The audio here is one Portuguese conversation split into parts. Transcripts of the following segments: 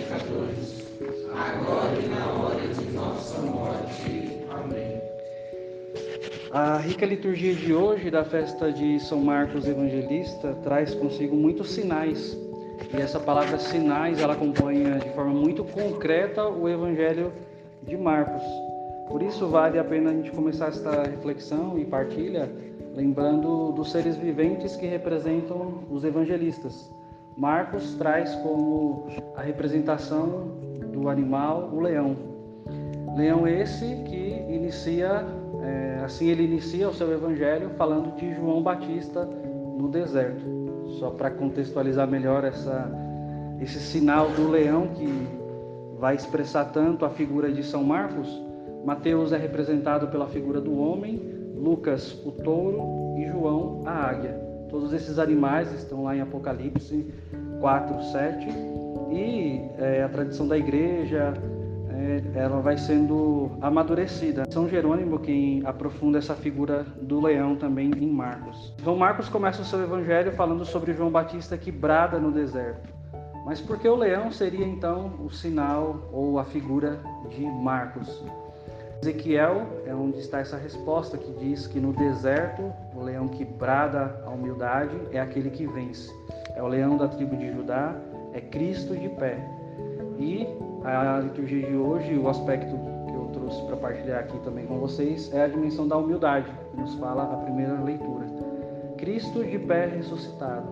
pecadores, agora e na hora de nossa morte. Amém. A rica liturgia de hoje, da festa de São Marcos Evangelista, traz consigo muitos sinais. E essa palavra sinais, ela acompanha de forma muito concreta o Evangelho de Marcos. Por isso vale a pena a gente começar esta reflexão e partilha, lembrando dos seres viventes que representam os evangelistas. Marcos traz como a representação do animal o leão. Leão esse que ele inicia o seu evangelho falando de João Batista no deserto. Só para contextualizar melhor esse sinal do leão que vai expressar tanto a figura de São Marcos, Mateus é representado pela figura do homem, Lucas o touro e João a águia. Todos esses animais estão lá em Apocalipse 4, 7 e a tradição da igreja ela vai sendo amadurecida. São Jerônimo quem aprofunda essa figura do leão também em Marcos. João Marcos começa o seu evangelho falando sobre João Batista que brada no deserto. Mas por que o leão seria então o sinal ou a figura de Marcos? Ezequiel é onde está essa resposta que diz que no deserto o leão que brada a humildade é aquele que vence. É o leão da tribo de Judá, é Cristo de pé. E a liturgia de hoje, o aspecto que eu trouxe para partilhar aqui também com vocês, é a dimensão da humildade, que nos fala a primeira leitura. Cristo de pé ressuscitado.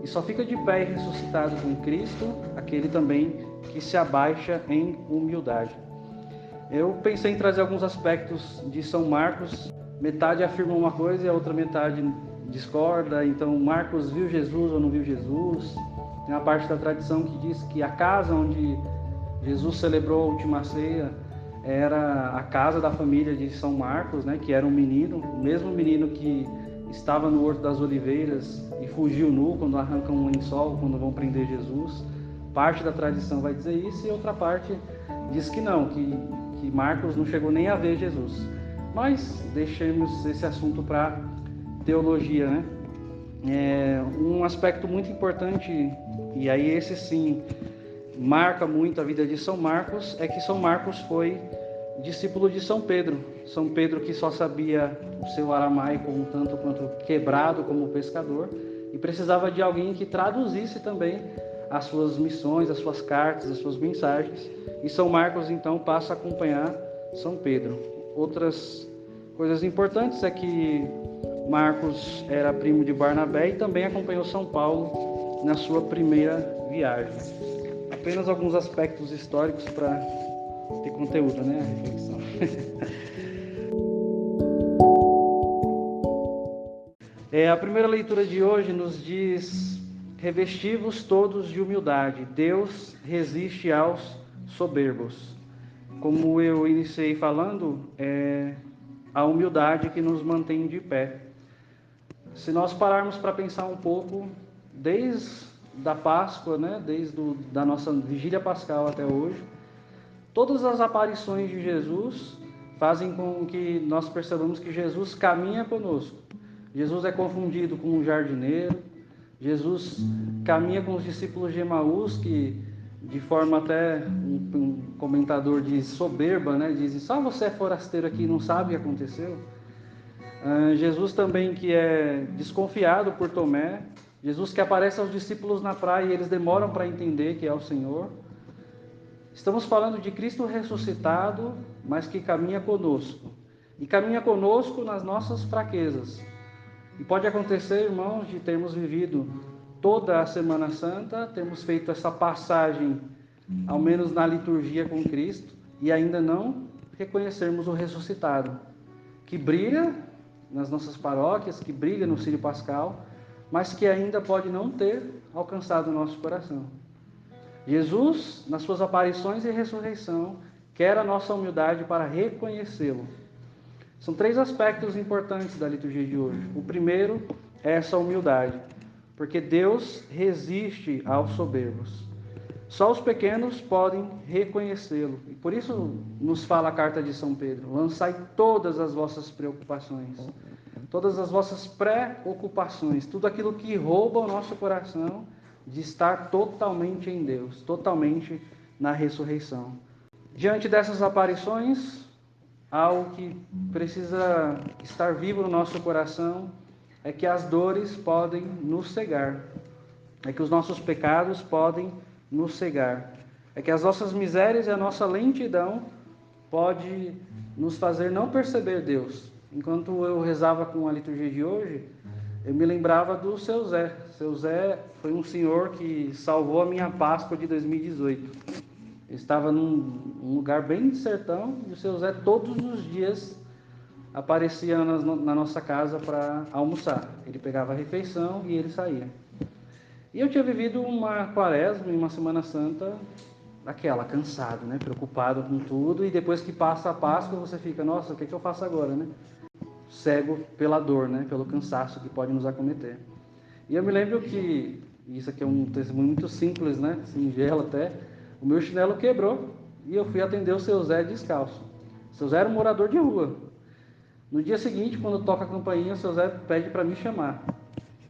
E só fica de pé e ressuscitado com Cristo aquele também que se abaixa em humildade. Eu pensei em trazer alguns aspectos de São Marcos. Metade afirma uma coisa e a outra metade discorda. Então, Marcos viu Jesus ou não viu Jesus? Tem uma parte da tradição que diz que a casa onde Jesus celebrou a última ceia era a casa da família de São Marcos, né, que era um menino, o mesmo menino que estava no Horto das Oliveiras e fugiu nu quando arrancam um lençol, quando vão prender Jesus. Parte da tradição vai dizer isso e outra parte diz que não, que Marcos não chegou nem a ver Jesus. Mas deixemos esse assunto para teologia, né? Um aspecto muito importante, e aí esse sim marca muito a vida de São Marcos, é que São Marcos foi discípulo de São Pedro. São Pedro que só sabia o seu aramaico um tanto quanto quebrado como pescador e precisava de alguém que traduzisse também as suas missões, as suas cartas, as suas mensagens. E São Marcos então passa a acompanhar São Pedro. Outras coisas importantes é que Marcos era primo de Barnabé e também acompanhou São Paulo na sua primeira viagem. Apenas alguns aspectos históricos para ter conteúdo, né? A reflexão. A primeira leitura de hoje nos diz: revesti-vos todos de humildade, Deus resiste aos soberbos. Como eu iniciei falando, é a humildade que nos mantém de pé. Se nós pararmos para pensar um pouco, desde da Páscoa, né, da nossa vigília pascal até hoje, todas as aparições de Jesus fazem com que nós percebamos que Jesus caminha conosco. Jesus é confundido com um jardineiro, Jesus caminha com os discípulos de Emaús, que de forma até um comentador diz soberba, né, dizem, só você é forasteiro aqui e não sabe o que aconteceu. Jesus também que é desconfiado por Tomé, Jesus que aparece aos discípulos na praia e eles demoram para entender que é o Senhor. Estamos falando de Cristo ressuscitado, mas que caminha conosco. E caminha conosco nas nossas fraquezas. E pode acontecer, irmãos, de termos vivido toda a Semana Santa, termos feito essa passagem, ao menos na liturgia com Cristo, e ainda não reconhecermos o ressuscitado, que brilha nas nossas paróquias, que brilha no Círio Pascal, mas que ainda pode não ter alcançado o nosso coração. Jesus, nas suas aparições e ressurreição, quer a nossa humildade para reconhecê-lo. São 3 aspectos importantes da liturgia de hoje. O primeiro é essa humildade, porque Deus resiste aos soberbos. Só os pequenos podem reconhecê-lo. E por isso nos fala a carta de São Pedro: lançai todas as vossas preocupações, todas as vossas preocupações, tudo aquilo que rouba o nosso coração de estar totalmente em Deus, totalmente na ressurreição. Diante dessas aparições, algo que precisa estar vivo no nosso coração é que as dores podem nos cegar, é que os nossos pecados podem nos cegar, é que as nossas misérias e a nossa lentidão pode nos fazer não perceber Deus. Enquanto eu rezava com a liturgia de hoje, eu me lembrava do Seu Zé. Seu Zé foi um senhor que salvou a minha Páscoa de 2018. Eu estava num lugar bem de sertão e o Seu Zé todos os dias aparecia na nossa casa para almoçar. Ele pegava a refeição e ele saía. E eu tinha vivido uma quaresma e uma Semana Santa daquela, cansado, né? Preocupado com tudo. E depois que passa a Páscoa, você fica, nossa, o que eu faço agora, né? Cego pela dor, né? Pelo cansaço que pode nos acometer. E eu me lembro que, isso aqui é um testemunho muito simples, né? Singelo até. O meu chinelo quebrou e eu fui atender o Seu Zé descalço. O Seu Zé era um morador de rua. No dia seguinte, quando toca a campainha, o Seu Zé pede para me chamar.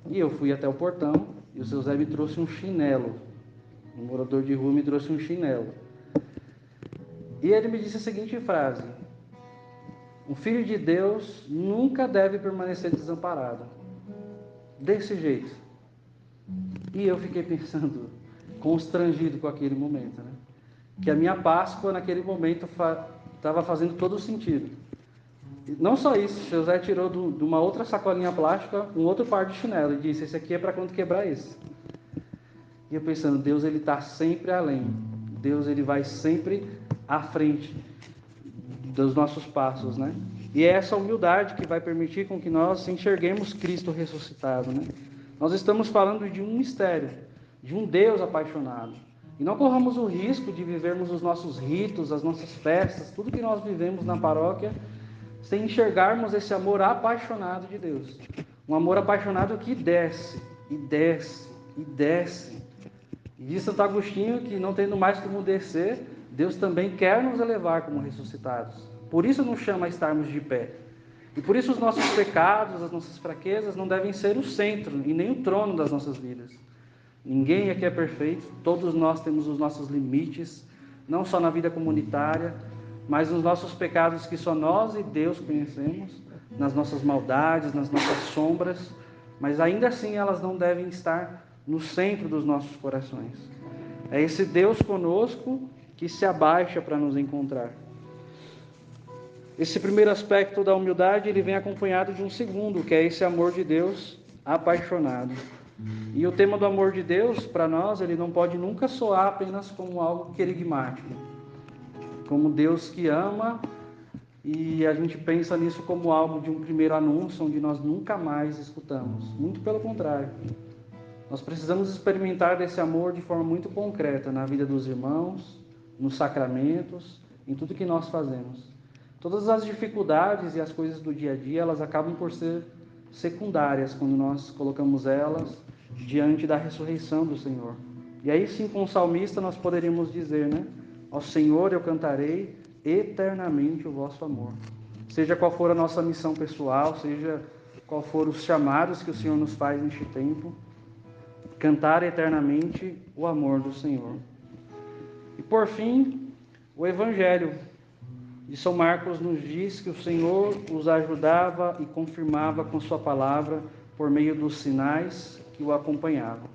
E eu fui até o portão e o Seu Zé me trouxe um chinelo. Um morador de rua me trouxe um chinelo. E ele me disse a seguinte frase: um filho de Deus nunca deve permanecer desamparado. Desse jeito. E eu fiquei pensando, constrangido com aquele momento, né? Que a minha Páscoa naquele momento estava fazendo todo o sentido. Não só isso, o Seu Zé tirou de uma outra sacolinha plástica um outro par de chinelo e disse: esse aqui é para quando quebrar esse. E eu pensando, Deus ele está sempre além. Deus ele vai sempre à frente dos nossos passos, né? E é essa humildade que vai permitir com que nós enxerguemos Cristo ressuscitado, né? Nós estamos falando de um mistério, de um Deus apaixonado. E não corramos o risco de vivermos os nossos ritos, as nossas festas, tudo que nós vivemos na paróquia, sem enxergarmos esse amor apaixonado de Deus. Um amor apaixonado que desce, e desce, e desce. E diz Santo Agostinho que, não tendo mais como descer, Deus também quer nos elevar como ressuscitados. Por isso nos chama a estarmos de pé. E por isso os nossos pecados, as nossas fraquezas não devem ser o centro e nem o trono das nossas vidas. Ninguém aqui é perfeito, todos nós temos os nossos limites, não só na vida comunitária, mas nos nossos pecados que só nós e Deus conhecemos, nas nossas maldades, nas nossas sombras, mas ainda assim elas não devem estar no centro dos nossos corações. É esse Deus conosco que se abaixa para nos encontrar. Esse primeiro aspecto da humildade, ele vem acompanhado de um segundo, que é esse amor de Deus apaixonado. E o tema do amor de Deus, para nós, ele não pode nunca soar apenas como algo querigmático, como Deus que ama, e a gente pensa nisso como algo de um primeiro anúncio, onde nós nunca mais escutamos. Muito pelo contrário. Nós precisamos experimentar desse amor de forma muito concreta na vida dos irmãos, nos sacramentos, em tudo que nós fazemos. Todas as dificuldades e as coisas do dia a dia, elas acabam por ser secundárias quando nós colocamos elas diante da ressurreição do Senhor. E aí sim, com o salmista, nós poderíamos dizer, né? Ao Senhor eu cantarei eternamente o vosso amor. Seja qual for a nossa missão pessoal, seja qual for os chamados que o Senhor nos faz neste tempo, cantar eternamente o amor do Senhor. E por fim, o Evangelho de São Marcos nos diz que o Senhor os ajudava e confirmava com sua palavra por meio dos sinais que o acompanhavam.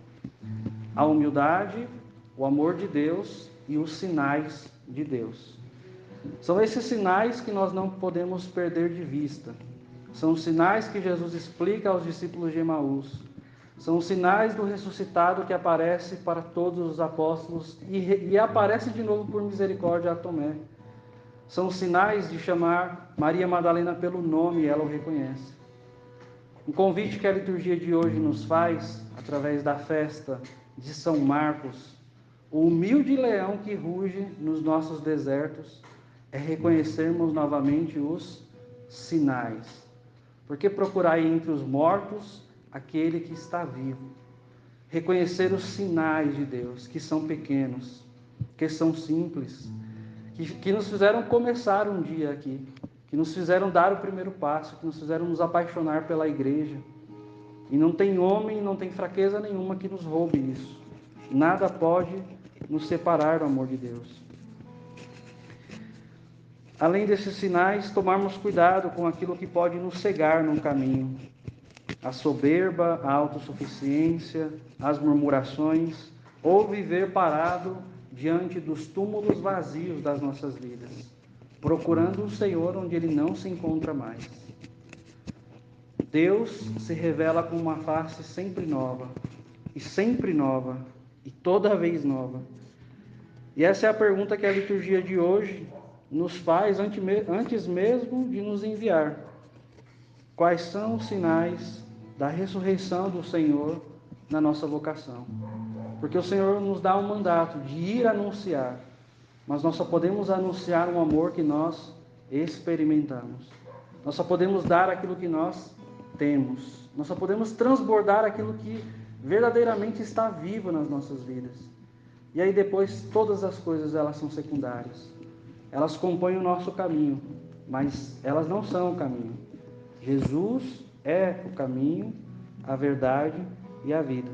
A humildade, o amor de Deus e os sinais de Deus. São esses sinais que nós não podemos perder de vista. São os sinais que Jesus explica aos discípulos de Emaús. São os sinais do ressuscitado que aparece para todos os apóstolos e aparece de novo por misericórdia a Tomé. São os sinais de chamar Maria Madalena pelo nome e ela o reconhece. Um convite que a liturgia de hoje nos faz, através da festa de São Marcos, o humilde leão que ruge nos nossos desertos, é reconhecermos novamente os sinais. Porque procurai entre os mortos aquele que está vivo. Reconhecer os sinais de Deus, que são pequenos, que são simples, que nos fizeram começar um dia aqui, que nos fizeram dar o primeiro passo, que nos fizeram nos apaixonar pela igreja. E não tem homem, não tem fraqueza nenhuma que nos roube isso. Nada pode nos separar do amor de Deus. Além desses sinais, tomarmos cuidado com aquilo que pode nos cegar no caminho. A soberba, a autossuficiência, as murmurações, ou viver parado diante dos túmulos vazios das nossas vidas, procurando o Senhor onde Ele não se encontra mais. Deus se revela com uma face sempre nova, e toda vez nova. E essa é a pergunta que a liturgia de hoje nos faz antes mesmo de nos enviar. Quais são os sinais da ressurreição do Senhor na nossa vocação? Porque o Senhor nos dá um mandato de ir anunciar, mas nós só podemos anunciar um amor que nós experimentamos. Nós só podemos dar aquilo que nós temos. Nós só podemos transbordar aquilo que verdadeiramente está vivo nas nossas vidas. E aí depois todas as coisas elas são secundárias. Elas compõem o nosso caminho, mas elas não são o caminho. Jesus é o caminho, a verdade e a vida.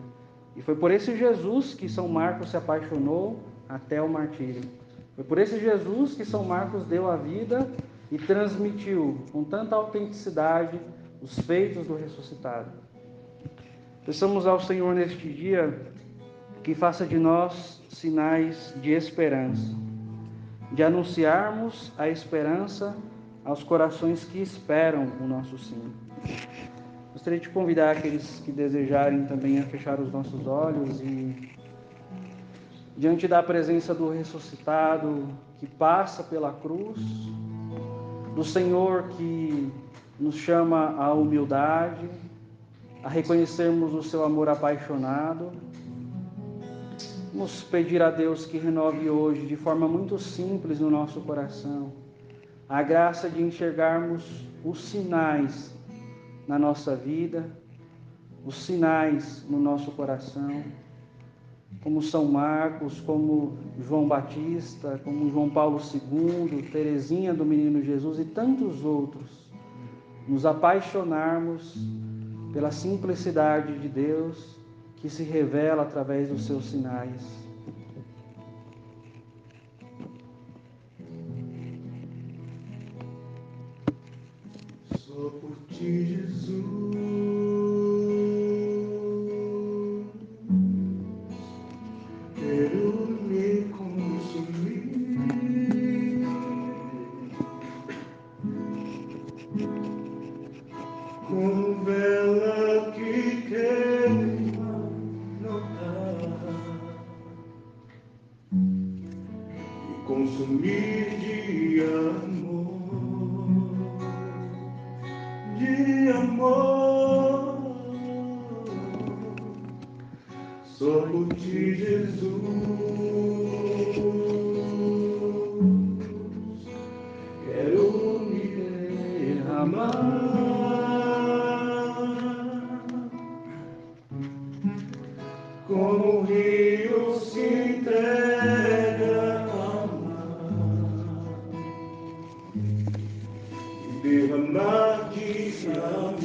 E foi por esse Jesus que São Marcos se apaixonou até o martírio. Foi por esse Jesus que São Marcos deu a vida e transmitiu com tanta autenticidade os feitos do ressuscitado. Peçamos ao Senhor neste dia que faça de nós sinais de esperança, de anunciarmos a esperança aos corações que esperam o nosso sim. Gostaria de convidar aqueles que desejarem também a fechar os nossos olhos e, diante da presença do ressuscitado que passa pela cruz, do Senhor que nos chama à humildade, a reconhecermos o seu amor apaixonado, vamos pedir a Deus que renove hoje, de forma muito simples no nosso coração, a graça de enxergarmos os sinais na nossa vida, os sinais no nosso coração, como São Marcos, como João Batista, como João Paulo II, Teresinha do Menino Jesus e tantos outros, nos apaixonarmos pela simplicidade de Deus que se revela através dos seus sinais. Só por ti, Jesus, quero me consumir com vela que queima no altar e consumir de amor, só por ti, Jesus, quero me derramar como o rio se entrega ao mar e derramar de amor.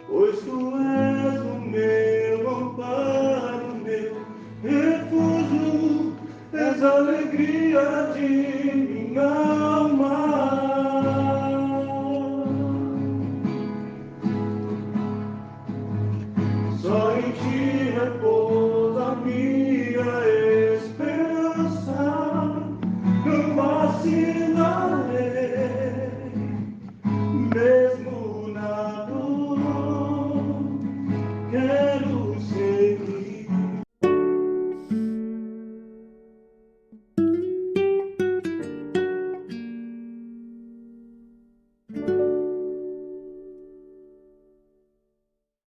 Pois tu és o meu amparo, meu refúgio, és a alegria de minha alma. Só em ti repouso